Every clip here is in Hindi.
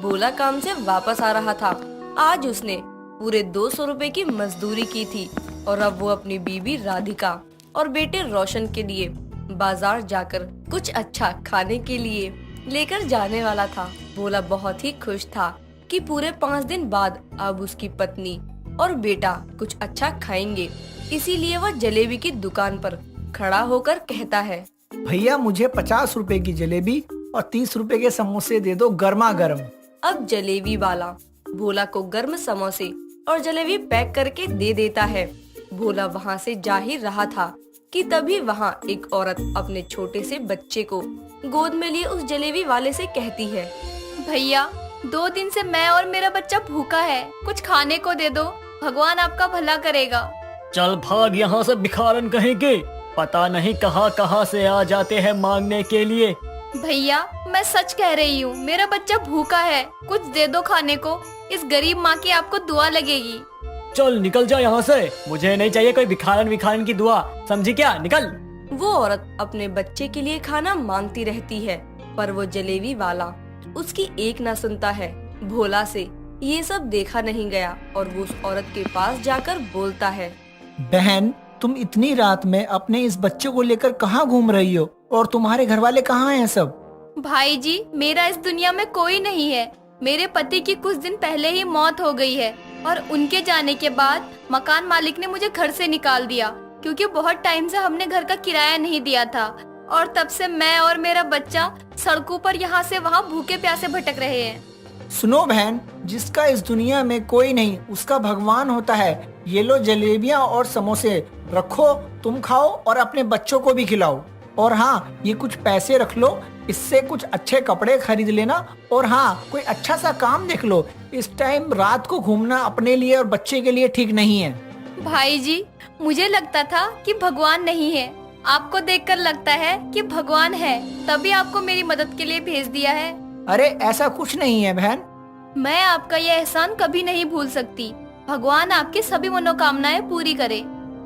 भोला काम से वापस आ रहा था। आज उसने पूरे 200 रुपए की मजदूरी की थी और अब वो अपनी बीवी राधिका और बेटे रोशन के लिए बाजार जाकर कुछ अच्छा खाने के लिए लेकर जाने वाला था। भोला बहुत ही खुश था कि पूरे 5 दिन बाद अब उसकी पत्नी और बेटा कुछ अच्छा खाएंगे। इसीलिए वह जलेबी की दुकान पर खड़ा होकर कहता है, भैया मुझे 50 रुपए की जलेबी और 30 रुपए के समोसे दे दो गर्मा गर्म। अब जलेबी वाला भोला को गर्म समोसे और जलेबी पैक करके दे देता है। भोला वहाँ से जा ही रहा था कि तभी वहाँ एक औरत अपने छोटे से बच्चे को गोद में लिए उस जलेबी वाले से कहती है, भैया 2 दिन से मैं और मेरा बच्चा भूखा है, कुछ खाने को दे दो, भगवान आपका भला करेगा। चल भाग यहाँ से भिखारन कहेंगे, पता नहीं कहाँ कहाँ से आ जाते हैं मांगने के लिए। भैया मैं सच कह रही हूँ, मेरा बच्चा भूखा है, कुछ दे दो खाने को, इस गरीब माँ की आपको दुआ लगेगी। चल निकल जा यहाँ से, मुझे नहीं चाहिए कोई भिखारन विखारन की दुआ, समझी क्या, निकल। वो औरत अपने बच्चे के लिए खाना मांगती रहती है पर वो जलेबी वाला उसकी एक ना सुनता है। भोला से ये सब देखा नहीं गया और वो उस औरत के पास जाकर बोलता है, बहन तुम इतनी रात में अपने इस बच्चे को लेकर कहाँ घूम रही हो और तुम्हारे घर वाले कहाँ हैं सब? भाई जी मेरा इस दुनिया में कोई नहीं है, मेरे पति की कुछ दिन पहले ही मौत हो गई है और उनके जाने के बाद मकान मालिक ने मुझे घर से निकाल दिया क्योंकि बहुत टाइम से हमने घर का किराया नहीं दिया था और तब से मैं और मेरा बच्चा सड़कों पर यहाँ से वहाँ भूखे प्यासे भटक रहे हैं। सुनो बहन, जिसका इस दुनिया में कोई नहीं उसका भगवान होता है। ये लो जलेबियाँ और समोसे रखो, तुम खाओ और अपने बच्चों को भी खिलाओ। और हाँ, ये कुछ पैसे रख लो, इससे कुछ अच्छे कपड़े खरीद लेना और हाँ कोई अच्छा सा काम देख लो। इस टाइम रात को घूमना अपने लिए और बच्चे के लिए ठीक नहीं है। भाई जी मुझे लगता था कि भगवान नहीं है, आपको देखकर लगता है कि भगवान है, तभी आपको मेरी मदद के लिए भेज दिया है। अरे ऐसा कुछ नहीं है बहन। मैं आपका यह एहसान कभी नहीं भूल सकती, भगवान आपकी सभी मनोकामनाएं पूरी करे।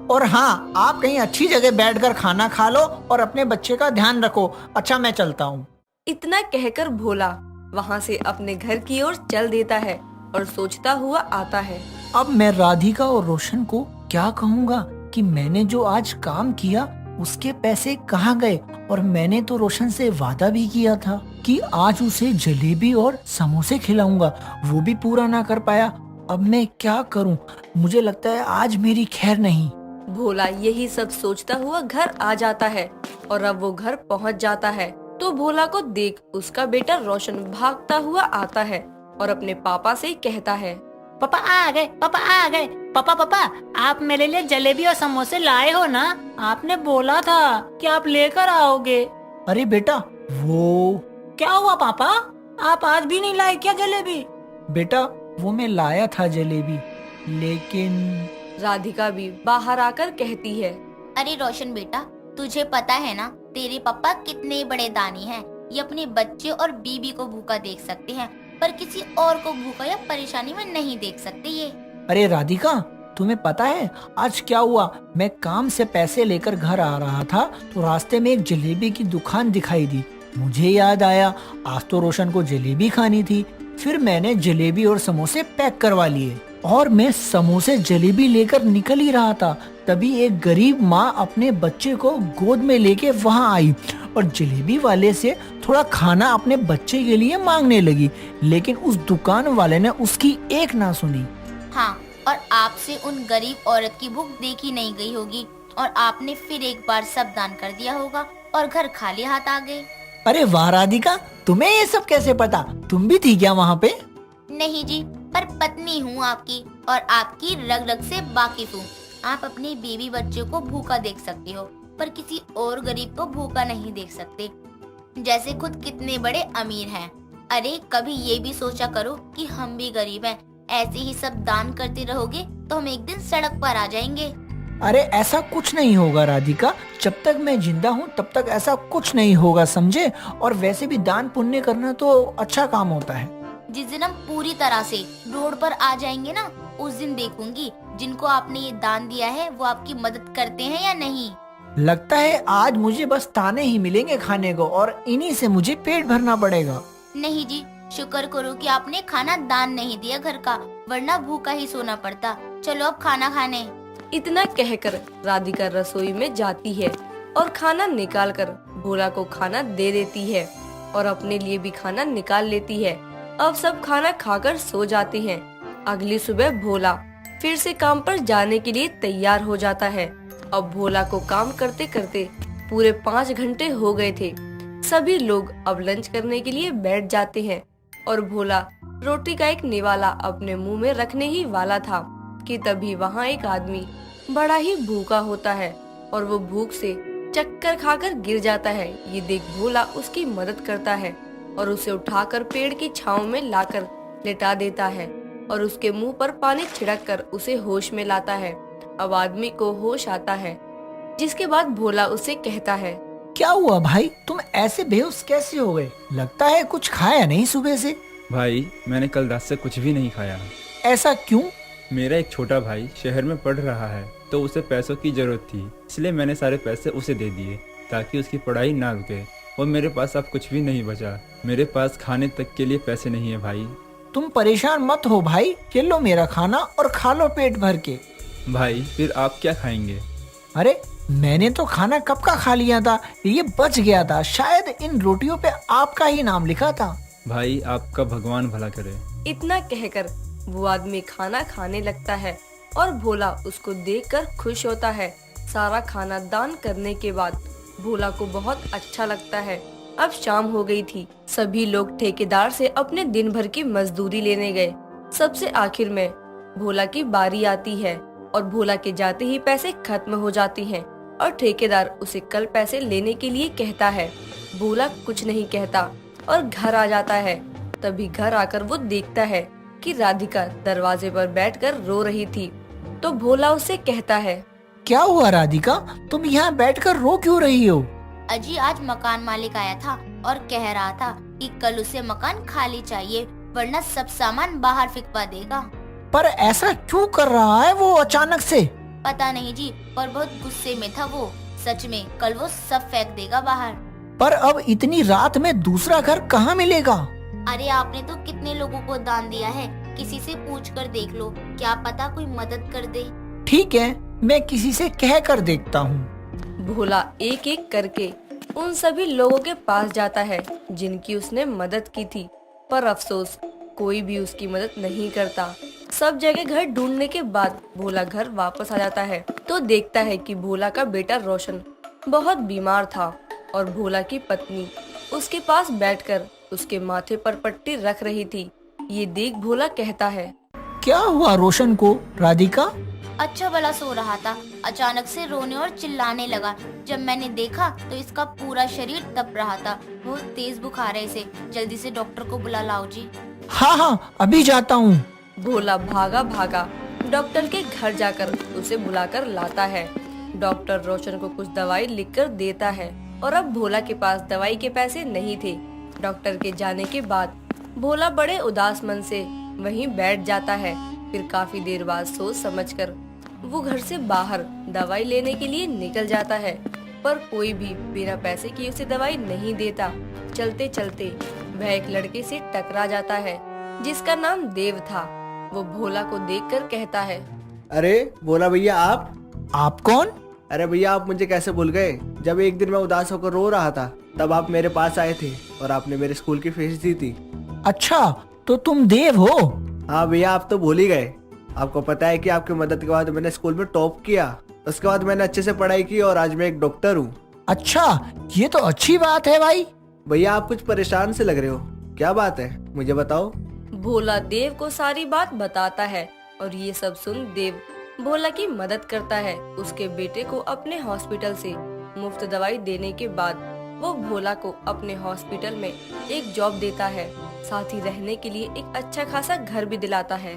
और हाँ, आप कहीं अच्छी जगह बैठकर खाना खा लो और अपने बच्चे का ध्यान रखो। अच्छा मैं चलता हूँ। इतना कहकर भोला वहाँ से अपने घर की ओर चल देता है और सोचता हुआ आता है, अब मैं राधिका और रोशन को क्या कहूँगा कि मैंने जो आज काम किया उसके पैसे कहाँ गए, और मैंने तो रोशन से वादा भी किया था कि आज उसे जलेबी और समोसे खिलाऊंगा, वो भी पूरा ना कर पाया। अब मैं क्या करूं? मुझे लगता है आज मेरी खैर नहीं। भोला यही सब सोचता हुआ घर आ जाता है और अब वो घर पहुंच जाता है तो भोला को देख उसका बेटा रोशन भागता हुआ आता है और अपने पापा से कहता है, पापा आ गए, पापा आ गए। पापा पापा आप मेरे लिए जलेबी और समोसे लाए हो ना? आपने बोला था कि आप लेकर आओगे। अरे बेटा वो क्या हुआ पापा, आप आज भी नहीं लाए क्या जलेबी? बेटा वो मैं लाया था जलेबी, लेकिन राधिका भी बाहर आकर कहती है, अरे रोशन बेटा, तुझे पता है ना तेरे पापा कितने बड़े दानी हैं। ये अपने बच्चे और बीबी को भूखा देख सकते हैं पर किसी और को भूखा या परेशानी में नहीं देख सकते ये। अरे राधिका तुम्हें पता है आज क्या हुआ? मैं काम से पैसे लेकर घर आ रहा था तो रास्ते में एक जलेबी की दुकान दिखाई दी। मुझे याद आया आज तो रोशन को जलेबी खानी थी। फिर मैंने जलेबी और समोसे पैक करवा लिए और मैं समोसे जलेबी लेकर निकल ही रहा था, तभी एक गरीब माँ अपने बच्चे को गोद में लेके वहाँ आई और जलेबी वाले से थोड़ा खाना अपने बच्चे के लिए मांगने लगी, लेकिन उस दुकान वाले ने उसकी एक ना सुनी। हाँ, और आपसे उन गरीब औरत की भूख देखी नहीं गई होगी और आपने फिर एक बार सब दान कर दिया होगा और घर खाली हाथ आ गए। अरे वाह राधिका, तुम्हें ये सब कैसे पता? तुम भी थी क्या वहाँ पे? नहीं जी, पर पत्नी हूँ आपकी और आपकी रग रग से वाकिफ हूँ। आप अपने बेबी बच्चे को भूखा देख सकते हो पर किसी और गरीब को भूखा नहीं देख सकते, जैसे खुद कितने बड़े अमीर हैं। अरे कभी ये भी सोचा करो कि हम भी गरीब हैं। ऐसे ही सब दान करते रहोगे तो हम एक दिन सड़क पर आ जाएंगे। अरे ऐसा कुछ नहीं होगा राधिका, जब तक मैं जिंदा हूँ तब तक ऐसा कुछ नहीं होगा, समझे? और वैसे भी दान पुण्य करना तो अच्छा काम होता है। जिस दिन हम पूरी तरह से रोड पर आ जाएंगे ना, उस दिन देखूंगी जिनको आपने ये दान दिया है वो आपकी मदद करते हैं या नहीं। लगता है आज मुझे बस ताने ही मिलेंगे खाने को और इन्हीं से मुझे पेट भरना पड़ेगा। नहीं जी, शुक्र करो कि आपने खाना दान नहीं दिया घर का, वरना भूखा ही सोना पड़ता। चलो अब खाना खाने। इतना कहकर राधिका रसोई में जाती है और खाना निकालकर भोला को खाना दे देती है और अपने लिए भी खाना निकाल लेती है। अब सब खाना खाकर सो जाते हैं। अगली सुबह भोला फिर से काम पर जाने के लिए तैयार हो जाता है। अब भोला को काम करते करते पूरे 5 घंटे हो गए थे। सभी लोग अब लंच करने के लिए बैठ जाते हैं और भोला रोटी का एक निवाला अपने मुंह में रखने ही वाला था कि तभी वहाँ एक आदमी बड़ा ही भूखा होता है और वो भूख से चक्कर खाकर गिर जाता है। ये देख भोला उसकी मदद करता है और उसे उठाकर पेड़ की छांव में लाकर लेटा देता है और उसके मुंह पर पानी छिड़क कर उसे होश में लाता है। अब आदमी को होश आता है, जिसके बाद भोला उसे कहता है, क्या हुआ भाई, तुम ऐसे बेहोश कैसे हो गए? लगता है कुछ खाया नहीं सुबह से। भाई मैंने कल रात से कुछ भी नहीं खाया। ऐसा क्यों? मेरा एक छोटा भाई शहर में पढ़ रहा है, तो उसे पैसों की जरूरत थी, इसलिए मैंने सारे पैसे उसे दे दिए ताकि उसकी पढ़ाई ना रुके। और मेरे पास अब कुछ भी नहीं बचा। मेरे पास खाने तक के लिए पैसे नहीं है भाई। तुम परेशान मत हो भाई, ये लो मेरा खाना और खा लो पेट भर के। भाई फिर आप क्या खाएंगे? अरे मैंने तो खाना कब का खा लिया था, ये बच गया था। शायद इन रोटियों पे आपका ही नाम लिखा था। भाई आपका भगवान भला करे। इतना कहकर वो आदमी खाना खाने लगता है और भोला उसको देखकर खुश होता है। सारा खाना दान करने के बाद भोला को बहुत अच्छा लगता है। अब शाम हो गई थी। सभी लोग ठेकेदार से अपने दिन भर की मजदूरी लेने गए। सबसे आखिर में भोला की बारी आती है और भोला के जाते ही पैसे खत्म हो जाते हैं और ठेकेदार उसे कल पैसे लेने के लिए कहता है। भोला कुछ नहीं कहता और घर आ जाता है। तभी घर आकर वो देखता है कि राधिका दरवाजे पर बैठकर रो रही थी। तो भोला उसे कहता है, क्या हुआ राधिका, तुम यहाँ बैठकर रो क्यों रही हो? अजी आज मकान मालिक आया था और कह रहा था कि कल उसे मकान खाली चाहिए, वरना सब सामान बाहर फेंकवा देगा। पर ऐसा क्यों कर रहा है वो अचानक से? पता नहीं जी, पर बहुत गुस्से में था वो। सच में कल वो सब फेंक देगा बाहर। पर अब इतनी रात में दूसरा घर कहाँ मिलेगा? अरे आपने तो कितने लोगों को दान दिया है, किसी से पूछ कर देख लो, क्या पता कोई मदद कर दे। ठीक है, मैं किसी से कह कर देखता हूँ। भोला एक एक करके उन सभी लोगों के पास जाता है जिनकी उसने मदद की थी, पर अफसोस कोई भी उसकी मदद नहीं करता। सब जगह घर ढूंढने के बाद भोला घर वापस आ जाता है तो देखता है कि भोला का बेटा रोशन बहुत बीमार था और भोला की पत्नी उसके पास बैठकर उसके माथे पर पट्टी रख रही थी। ये देख भोला कहता है, क्या हुआ रोशन को राधिका? अच्छा भला सो रहा था, अचानक से रोने और चिल्लाने लगा। जब मैंने देखा तो इसका पूरा शरीर तप रहा था। बहुत तेज बुखार है इसे, जल्दी से डॉक्टर को बुला लाओ जी। हाँ हाँ अभी जाता हूँ। भोला भागा भागा डॉक्टर के घर जाकर उसे बुलाकर लाता है। डॉक्टर रोशन को कुछ दवाई लिखकर देता है और अब भोला के पास दवाई के पैसे नहीं थे। डॉक्टर के जाने के बाद भोला बड़े उदास मन से वहीं बैठ जाता है। फिर काफी देर बाद सोच समझकर वो घर से बाहर दवाई लेने के लिए निकल जाता है, पर कोई भी बिना पैसे की उसे दवाई नहीं देता। चलते चलते वह एक लड़के से टकरा जाता है जिसका नाम देव था। वो भोला को देखकर कहता है, अरे भोला भैया आप कौन? अरे भैया आप मुझे कैसे भूल गए? जब एक दिन मैं उदास होकर रो रहा था तब आप मेरे पास आए थे और आपने मेरे स्कूल की फीस दी थी। अच्छा तो तुम देव हो? हाँ भैया आप तो भूल ही गए। आपको पता है कि आपकी मदद के बाद मैंने स्कूल में टॉप किया, उसके बाद मैंने अच्छे से पढ़ाई की और आज मैं एक डॉक्टर हूँ। अच्छा ये तो अच्छी बात है भाई। भैया आप कुछ परेशान से लग रहे हो, क्या बात है मुझे बताओ। भोला देव को सारी बात बताता है और ये सब सुन देव भोला की मदद करता है। उसके बेटे को अपने हॉस्पिटल से मुफ्त दवाई देने के बाद वो भोला को अपने हॉस्पिटल में एक जॉब देता है, साथ ही रहने के लिए एक अच्छा खासा घर भी दिलाता है।